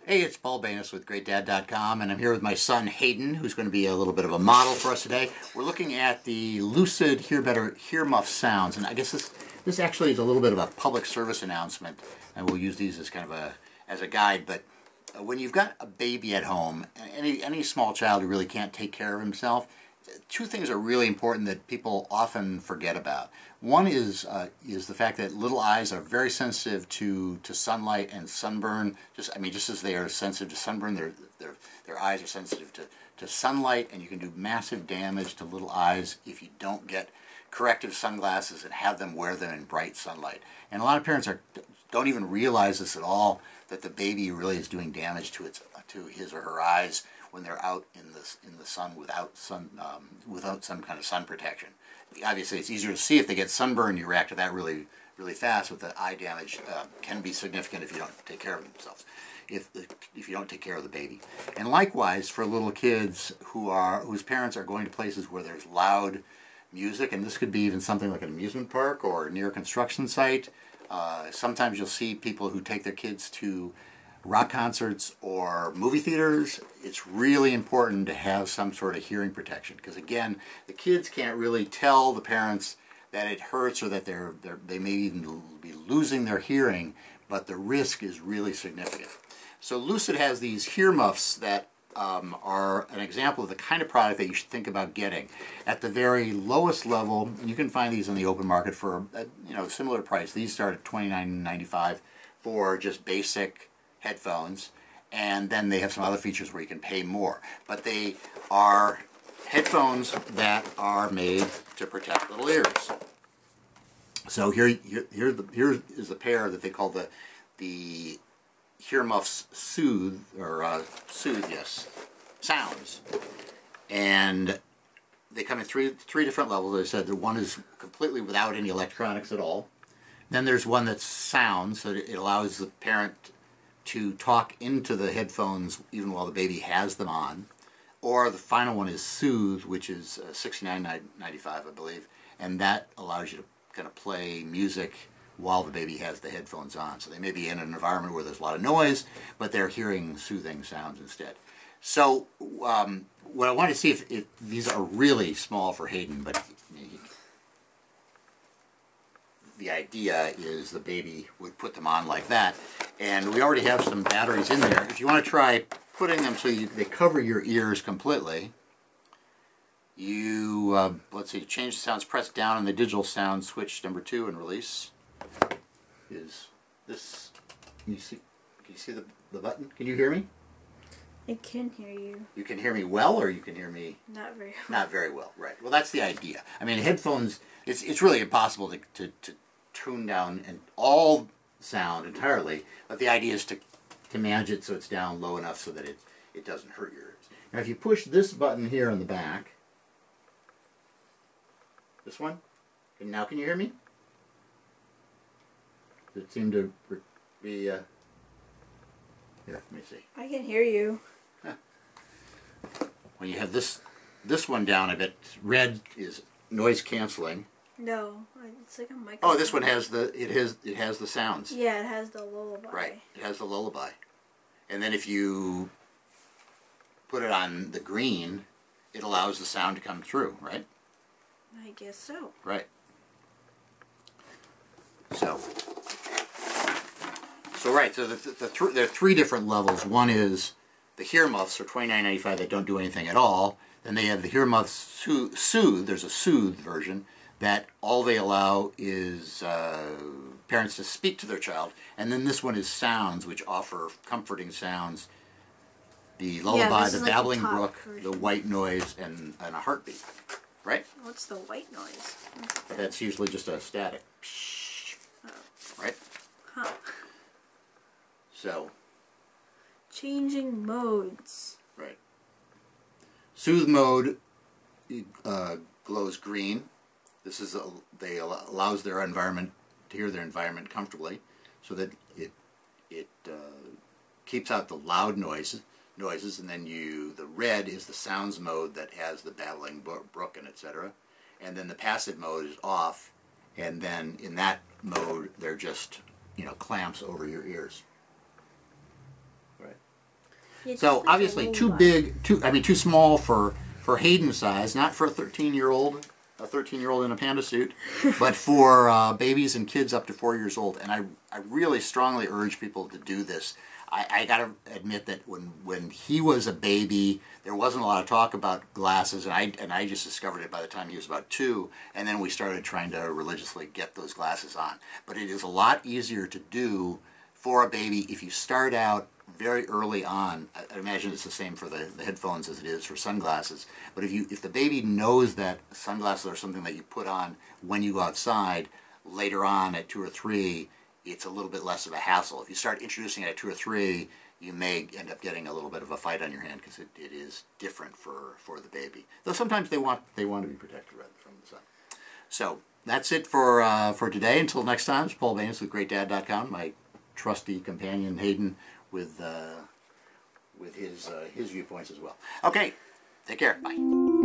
Hey, it's Paul Banis with GreatDad.com, and I'm here with my son Hayden, who's going to be a little bit of a model for us today. We're looking at the Lucid Hear Better, Hear Muffs sounds, and I guess this actually is a little bit of a public service announcement, and we'll use these as kind of a guide. But when you've got a baby at home, any small child who really can't take care of himself, two things are really important that people often forget about. One is the fact that little eyes are very sensitive to sunlight and sunburn. Just as they are sensitive to sunburn, their eyes are sensitive to sunlight, and you can do massive damage to little eyes if you don't get corrective sunglasses and have them wear them in bright sunlight. And a lot of parents don't even realize this at all, that the baby really is doing damage to his or her eyes when they're out in the sun without some kind of sun protection. Obviously, it's easier to see if they get sunburned. You react to that really fast. But the eye damage can be significant if you don't take care of themselves, if you don't take care of the baby. And likewise for little kids whose parents are going to places where there's loud music, and this could be even something like an amusement park or near a construction site. Sometimes you'll see people who take their kids to rock concerts or movie theaters. It's really important to have some sort of hearing protection, because again, the kids can't really tell the parents that it hurts or that they may even be losing their hearing, but the risk is really significant. So Lucid has these Hear Muffs that are an example of the kind of product that you should think about getting. At the very lowest level, you can find these in the open market for a similar price. These start at $29.95 for just basic headphones, and then they have some other features where you can pay more. But they are headphones that are made to protect little ears. So here is the pair that they call the Hear Muffs Soothe, or Soothe, yes, sounds. And they come in three different levels. As I said, the one is completely without any electronics at all. Then there's one that's sound, so it allows the parent to talk into the headphones even while the baby has them on. Or the final one is Soothe, which is $69.95, I believe, and that allows you to kind of play music while the baby has the headphones on. So they may be in an environment where there's a lot of noise, but they're hearing soothing sounds instead. So what I want to see if these are really small for Hayden, but the idea is the baby would put them on like that. And we already have some batteries in there. If you want to try putting them so they cover your ears completely, you, let's see, change the sounds, press down on the digital sound switch number 2 and release. Is this, can you see the button? Can you hear me? I can hear you. You can hear me well, or you can hear me? Not very well. Not very well, right. Well, that's the idea. I mean, headphones, it's really impossible to tune down and all sound entirely, but the idea is to manage it so it's down low enough so that it doesn't hurt your ears. Now, if you push this button here on the back, this one, and now can you hear me? Does it seem to be, here, let me see. I can hear you. Huh. When you have this one down, I bet red is noise canceling. No, it's like a microphone. Oh, this one has it has the sounds. Yeah, it has the lullaby. Right, it has the lullaby. And then if you put it on the green, it allows the sound to come through, right? I guess so. Right. So right, so there are 3 different levels. One is the Hear Muffs for $29.95 that don't do anything at all. Then they have the Hear Muffs Soothe. There's a Soothe version that all they allow is parents to speak to their child. And then this one is Sounds, which offer comforting sounds. The lullaby, the babbling brook, the white noise, and a heartbeat. Right? What's the white noise? That's usually just a static. Oh. Right? Huh. So. Changing modes. Right. Soothe mode glows green. This is allows their environment to hear their environment comfortably, so that it keeps out the loud noises. And then the red is the sounds mode that has the babbling brook and etc. And then the passive mode is off, and then in that mode they're just clamps over your ears. Right. Yeah, just So like a obviously too robot. big, too small for Hayden's size, not for a 13-year-old in a panda suit, but for babies and kids up to 4 years old. And I really strongly urge people to do this. I gotta admit that when he was a baby, there wasn't a lot of talk about glasses, and I just discovered it by the time he was about 2, and then we started trying to religiously get those glasses on. But it is a lot easier to do for a baby if you start out very early on. I imagine it's the same for the headphones as it is for sunglasses. But if the baby knows that sunglasses are something that you put on when you go outside, later on at 2 or 3, it's a little bit less of a hassle. If you start introducing it at 2 or 3, you may end up getting a little bit of a fight on your hand because it is different for the baby. Though sometimes they want to be protected from the sun. So that's it for today. Until next time, it's Paul Baines with GreatDad.com. My trusty companion Hayden with his viewpoints as well. Okay, take care. Bye.